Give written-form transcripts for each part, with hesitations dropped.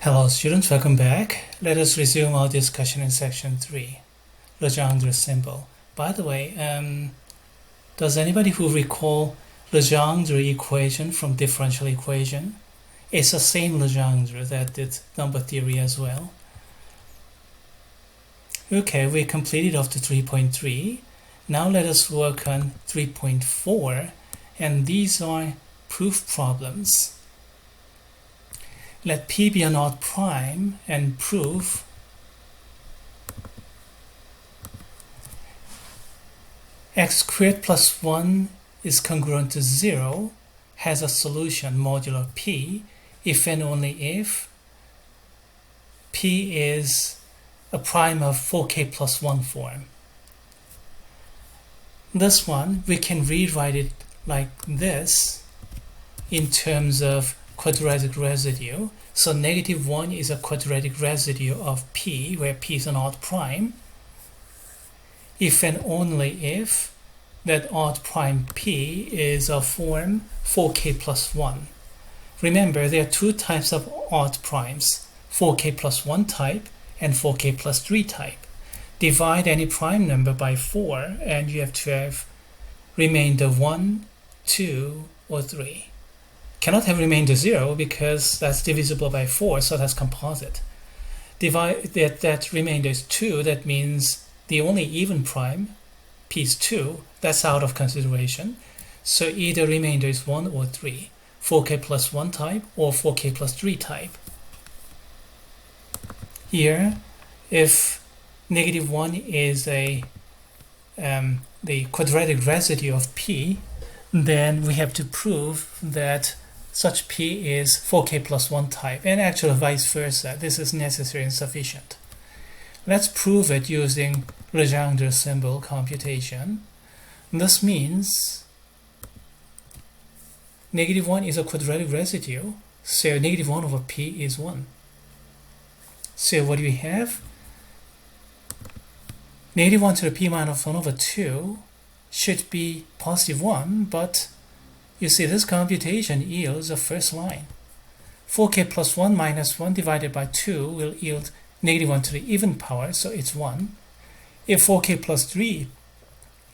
Hello students, welcome back. Let us resume our discussion in section 3, Legendre symbol. By the way, does anybody who recall Legendre equation from differential equation? It's the same Legendre that did number theory as well. Okay, we completed up to 3.3. Now let us work on 3.4, and these are proof problems. Let P be an odd prime and prove x squared plus 1 is congruent to 0 has a solution modulo P if and only if P is a prime of 4k plus 1 form. This one, we can rewrite it like this in terms of quadratic residue. So -1 is a quadratic residue of P, where P is an odd prime, if and only if that odd prime P is of form 4k plus 1. Remember, there are two types of odd primes, 4k plus 1 type and 4k plus 3 type. Divide any prime number by 4 and you have to have remainder 1, 2, or 3. Cannot have remainder 0 because that's divisible by 4, so that's composite. Divide that remainder is 2, that means the only even prime, P is 2, that's out of consideration. So either remainder is 1 or 3, 4k plus 1 type or 4k plus 3 type. Here, if -1 is the quadratic residue of P, then we have to prove that such P is 4k plus 1 type, and actually vice versa. This is necessary and sufficient. Let's prove it using Legendre symbol computation. This means -1 is a quadratic residue, so -1 over P is 1. So what do we have? -1 to the P minus 1 over 2 should be positive 1, but you see this computation yields the first line. 4k plus 1 minus 1 divided by 2 will yield -1 to the even power, so it's 1. If 4k plus 3,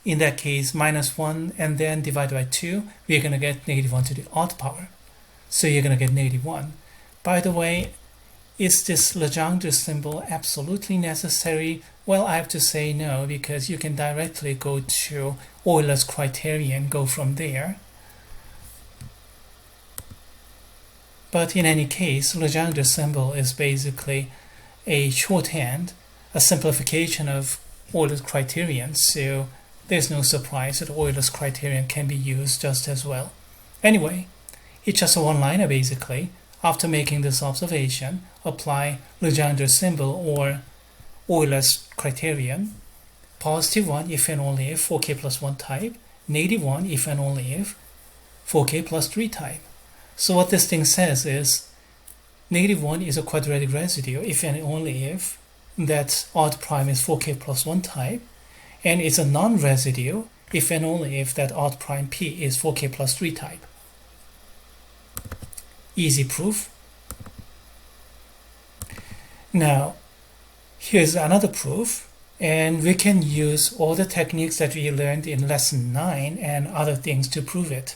in that case, minus 1 and then divided by 2, we're going to get -1 to the odd power. So you're going to get -1. By the way, is this Legendre symbol absolutely necessary? Well, I have to say no, because you can directly go to Euler's criterion, go from there. But in any case, Legendre symbol is basically a shorthand, a simplification of Euler's criterion, so there's no surprise that Euler's criterion can be used just as well. Anyway, it's just a one-liner basically. After making this observation, apply Legendre symbol or Euler's criterion. Positive 1 if and only if 4k plus 1 type, -1 if and only if 4k plus 3 type. So what this thing says is -1 is a quadratic residue if and only if that odd prime is 4k plus 1 type, and it's a non-residue if and only if that odd prime P is 4k plus 3 type. Easy proof. Now, here's another proof, and we can use all the techniques that we learned in lesson 9 and other things to prove it.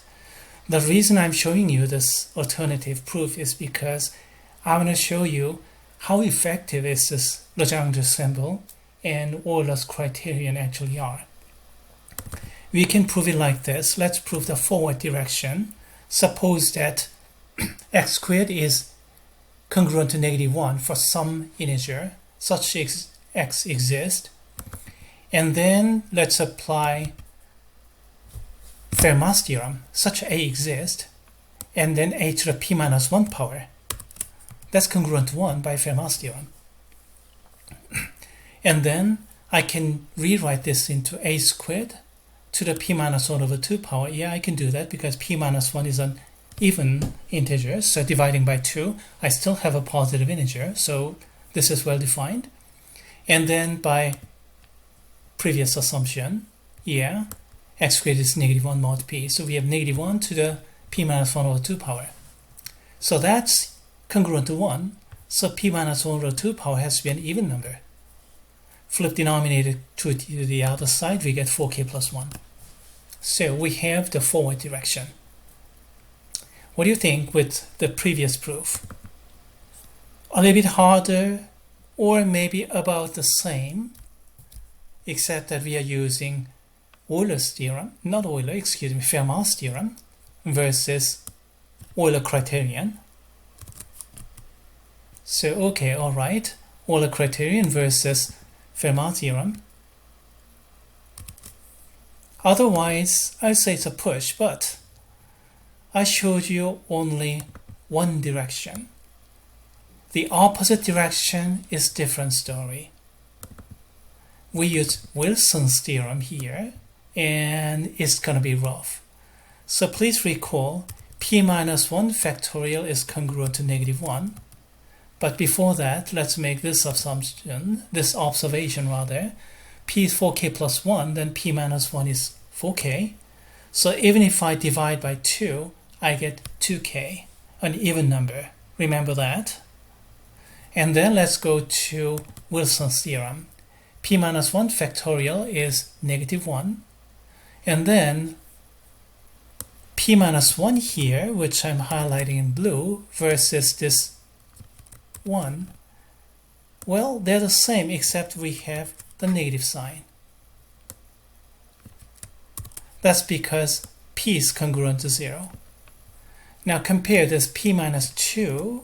The reason I'm showing you this alternative proof is because I want to show you how effective is this Legendre symbol and Euler's criterion actually are. We can prove it like this. Let's prove the forward direction. Suppose that x squared is congruent to -1 for some integer, such x exists, and then let's apply Fermat's theorem, such A exists, and then a to the P minus 1 power. That's congruent to 1 by Fermat's theorem. And then I can rewrite this into A squared to the P minus 1 over 2 power. Yeah, I can do that because P minus 1 is an even integer, so dividing by 2, I still have a positive integer, so this is well defined. And then by previous assumption, yeah, x squared is -1 mod P, so we have -1 to the P minus 1 over 2 power. So that's congruent to 1. So p minus 1 over 2 power has to be an even number. Flip denominator to the other side, we get 4k plus 1. So we have the forward direction. What do you think with the previous proof? A little bit harder, or maybe about the same, except that we are using Euler's theorem, not Euler, excuse me, Fermat's theorem versus Euler criterion. So, okay, all right, Euler criterion versus Fermat theorem. Otherwise, I say it's a push, but I showed you only one direction. The opposite direction is different story. We use Wilson's theorem here, and it's going to be rough. So please recall, p minus 1 factorial is congruent to negative 1. But before that, let's make this assumption, this observation rather. P is 4k plus 1, then p minus 1 is 4k. So even if I divide by 2, I get 2k, an even number. Remember that? And then let's go to Wilson's theorem. P minus 1 factorial is negative 1. And then p minus 1 here, which I'm highlighting in blue, versus this 1. Well, they're the same except we have the negative sign. That's because p is congruent to 0. Now compare this p minus 2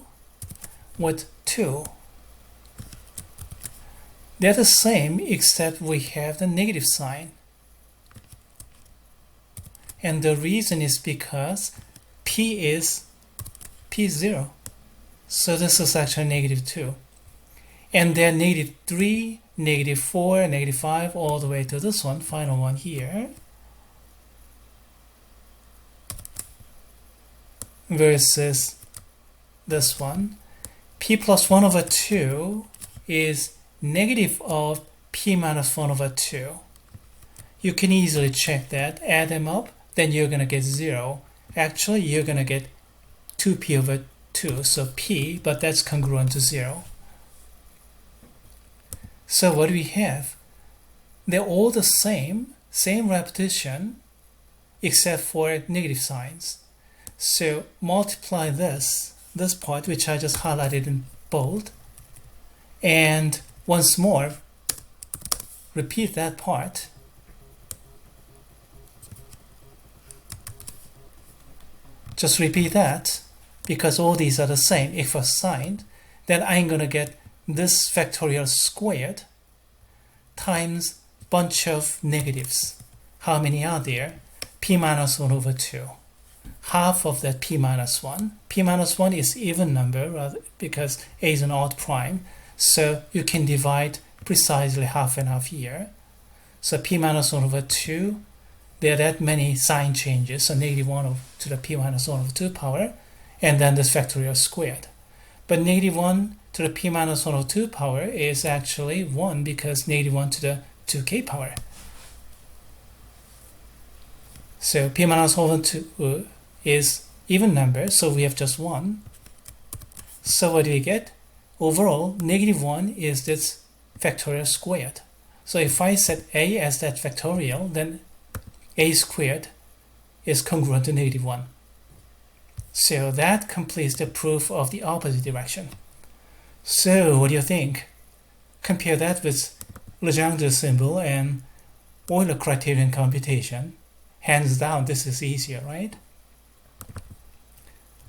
with 2. They're the same except we have the negative sign. And the reason is because p is 0. So this is actually negative 2. And then negative 3, negative 4, negative 5, all the way to this one, final one here. Versus this one. P plus 1 over 2 is negative of p minus 1 over 2. You can easily check that, add them up, then you're going to get 0. Actually, you're going to get 2p over 2, so p, but that's congruent to 0. So what do we have? They're all the same repetition, except for negative signs. So multiply this part, which I just highlighted in bold, and once more, repeat that part. Just repeat that, because all these are the same. If assigned, then I'm going to get this factorial squared times bunch of negatives. How many are there? P minus 1 over 2. Half of that p minus 1. P minus 1 is even number rather, because a is an odd prime. So you can divide precisely half and half here. So p minus 1 over 2. There are that many sign changes. So negative 1 to the p minus 1 over 2 power. And then this factorial squared. But negative 1 to the p minus 1 over 2 power is actually 1 because negative 1 to the 2k power. So p minus 1 over 2 is even number, so we have just 1. So what do we get? Overall, negative 1 is this factorial squared. So if I set a as that factorial, then a squared is congruent to negative 1. So that completes the proof of the opposite direction. So what do you think? Compare that with Legendre symbol and Euler criterion computation. Hands down, this is easier, right?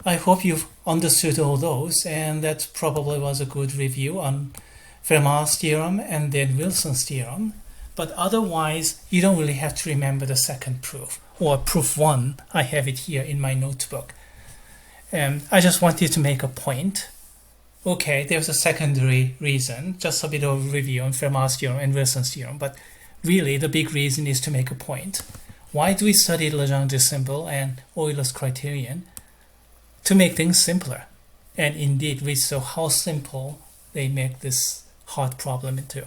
I hope you've understood all those, and that probably was a good review on Fermat's theorem and then Wilson's theorem. But otherwise, you don't really have to remember the second proof, or proof 1. I have it here in my notebook. I just wanted to make a point. Okay, there's a secondary reason, just a bit of review on Fermat's theorem and Wilson's theorem, but really the big reason is to make a point. Why do we study Legendre symbol and Euler's criterion? To make things simpler. And indeed, we saw how simple they make this hard problem into.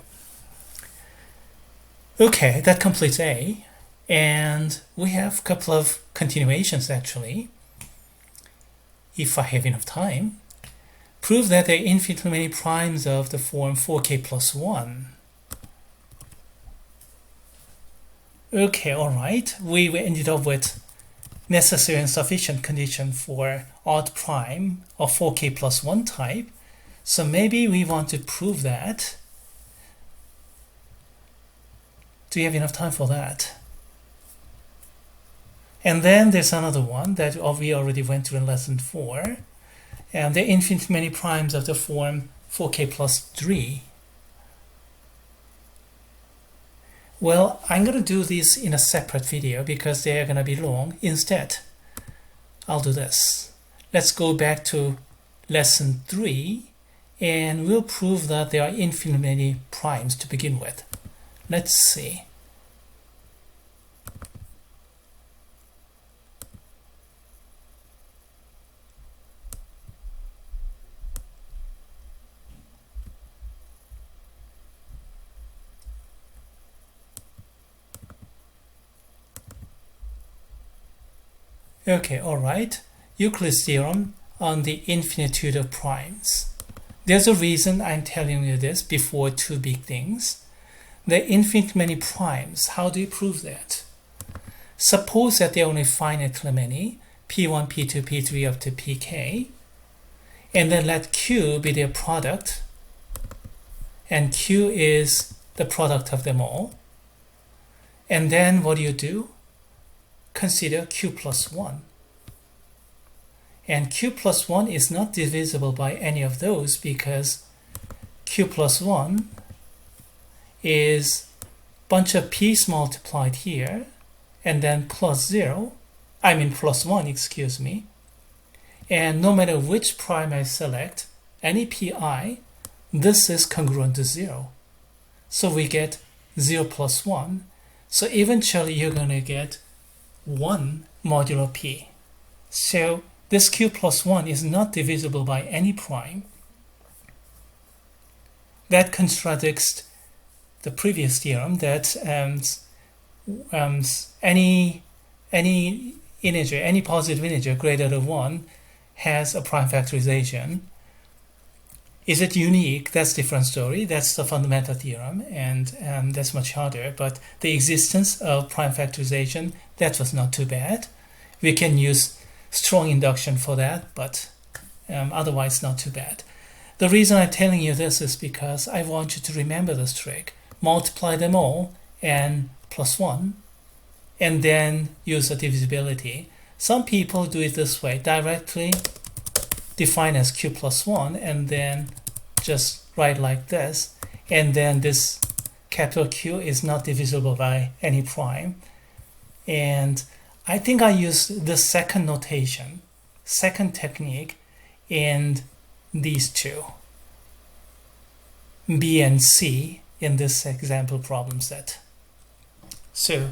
Okay, that completes A. And we have a couple of continuations actually, if I have enough time. Prove that there are infinitely many primes of the form 4k plus 1. Okay, alright. We ended up with necessary and sufficient condition for odd prime of 4k plus 1 type. So maybe we want to prove that. Do you have enough time for that? And then there's another one that we already went through in lesson 4. And there are infinitely many primes of the form 4k plus 3. Well, I'm going to do this in a separate video because they're going to be long. Instead, I'll do this. Let's go back to lesson 3 and we'll prove that there are infinitely many primes to begin with. Let's see. Okay, alright. Euclid's theorem on the infinitude of primes. There's a reason I'm telling you this before two big things. There are infinitely many primes. How do you prove that? Suppose that there are only finitely many, p1, p2, p3 up to pk, and then let q be their product, and q is the product of them all. And then what do? Consider q plus 1. And q plus 1 is not divisible by any of those because q plus 1 is bunch of p's multiplied here and then plus 1, excuse me. And no matter which prime I select, any pi, this is congruent to 0. So we get 0 plus 1. So eventually you're going to get 1 modulo p. So this q plus 1 is not divisible by any prime. That contradicts the previous theorem that any integer, any positive integer greater than 1 has a prime factorization. Is it unique? That's a different story. That's the fundamental theorem, and that's much harder. But the existence of prime factorization, that was not too bad. We can use strong induction for that, but otherwise not too bad. The reason I'm telling you this is because I want you to remember this trick. Multiply them all and plus 1, and then use the divisibility. Some people do it this way, directly define as q plus 1 and then just write like this, and then this capital Q is not divisible by any prime. And I think I used the second notation, second technique in these two, B and C, in this example problem set. So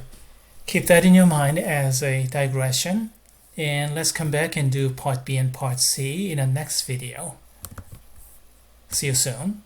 keep that in your mind as a digression. And let's come back and do part B and part C in the next video. See you soon.